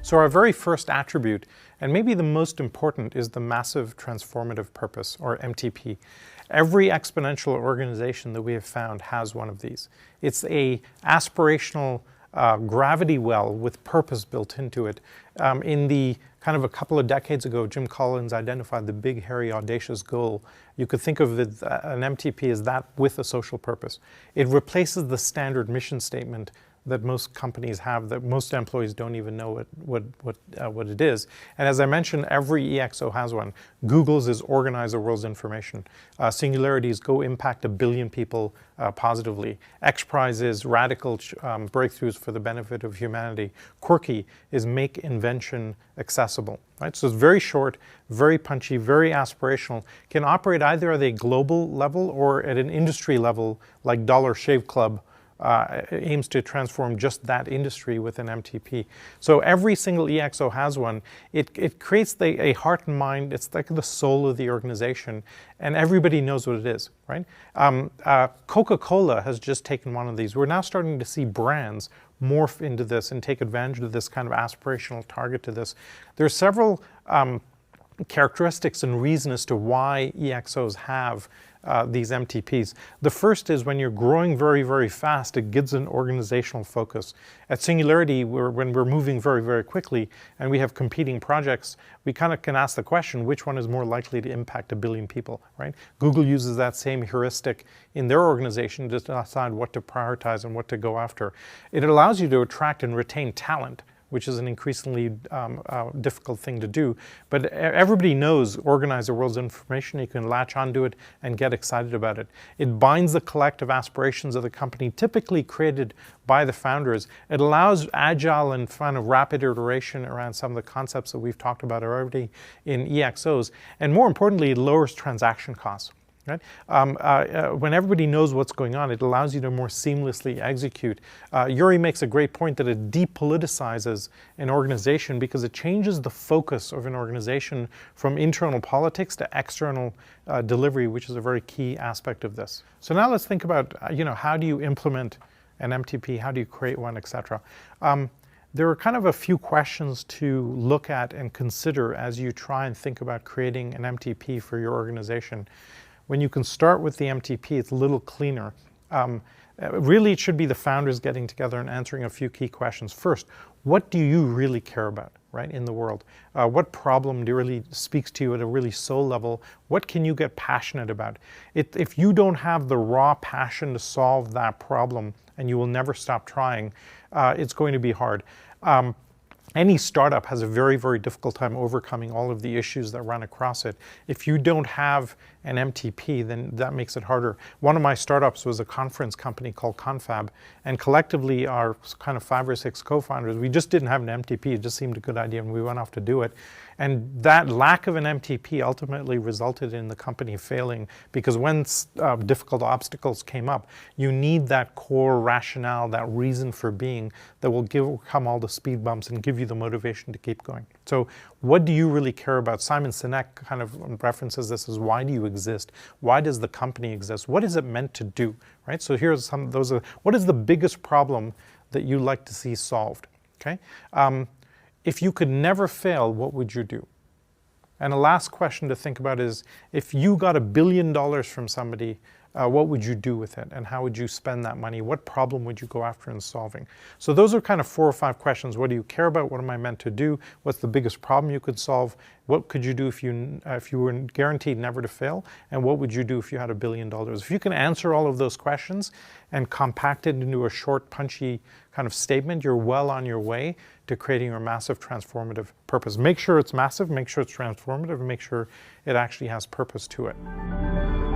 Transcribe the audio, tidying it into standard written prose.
So our very first attribute, and maybe the most important, is the Massive Transformative Purpose, or MTP. Every exponential organization that we have found has one of these. It's a aspirational gravity well with purpose built into it. In the kind of a couple of decades ago, Jim Collins identified the big, hairy, audacious goal. You could think of it, an MTP as that with a social purpose. It replaces the standard mission statement that most companies have, that most employees don't even know what it is. And as I mentioned, every EXO has one. Google's is organize the world's information. Singularity's go impact 1 billion people positively. XPRIZE is radical breakthroughs for the benefit of humanity. Quirky is make invention accessible. Right? So it's very short, very punchy, very aspirational. Can operate either at a global level or at an industry level, like Dollar Shave Club aims to transform just that industry with an MTP. So every single EXO has one. It creates a heart and mind. It's like the soul of the organization, and everybody knows what it is, right? Coca-Cola has just taken one of these. We're now starting to see brands morph into this and take advantage of this kind of aspirational target to this. There are several characteristics and reasons as to why EXOs have these MTPs. The first is when you're growing very, very fast, it gives an organizational focus. At Singularity, when we're moving very, very quickly and we have competing projects, we kind of can ask the question, which one is more likely to impact 1 billion people, right? Google uses that same heuristic in their organization to decide what to prioritize and what to go after. It allows you to attract and retain talent, which is an increasingly difficult thing to do. But everybody knows organize the world's information. You can latch onto it and get excited about it. It binds the collective aspirations of the company, typically created by the founders. It allows agile and kind of rapid iteration around some of the concepts that we've talked about already in EXOs. And more importantly, it lowers transaction costs. Right? When everybody knows what's going on, it allows you to more seamlessly execute. Yuri makes a great point that it depoliticizes an organization because it changes the focus of an organization from internal politics to external delivery, which is a very key aspect of this. So now let's think about, how do you implement an MTP? How do you create one, etc.? There are kind of a few questions to look at and consider as you try and think about creating an MTP for your organization. When you can start with the MTP, it's a little cleaner. Really, it should be the founders getting together and answering a few key questions. First, what do you really care about, right, in the world? What problem really speaks to you at a really soul level? What can you get passionate about? If you don't have the raw passion to solve that problem, and you will never stop trying, it's going to be hard. Any startup has a very, very difficult time overcoming all of the issues that run across it. If you don't have an MTP, then that makes it harder. One of my startups was a conference company called Confab, and collectively our kind of 5 or 6 co-founders, we just didn't have an MTP. It just seemed a good idea, and we went off to do it. And that lack of an MTP ultimately resulted in the company failing, because when difficult obstacles came up, you need that core rationale, that reason for being that will overcome all the speed bumps and give you the motivation to keep going. So what do you really care about? Simon Sinek kind of references this as, why do you exist? Why does the company exist? What is it meant to do? Right? So here's some of those. What is the biggest problem that you like to see solved? Okay. If you could never fail, what would you do? And the last question to think about is, if you got $1 billion from somebody, what would you do with it? And how would you spend that money? What problem would you go after in solving? So those are kind of 4 or 5 questions. What do you care about? What am I meant to do? What's the biggest problem you could solve? What could you do if you were guaranteed never to fail? And what would you do if you had $1 billion? If you can answer all of those questions and compact it into a short, punchy kind of statement, you're well on your way to creating your massive transformative purpose. Make sure it's massive, make sure it's transformative, and make sure it actually has purpose to it.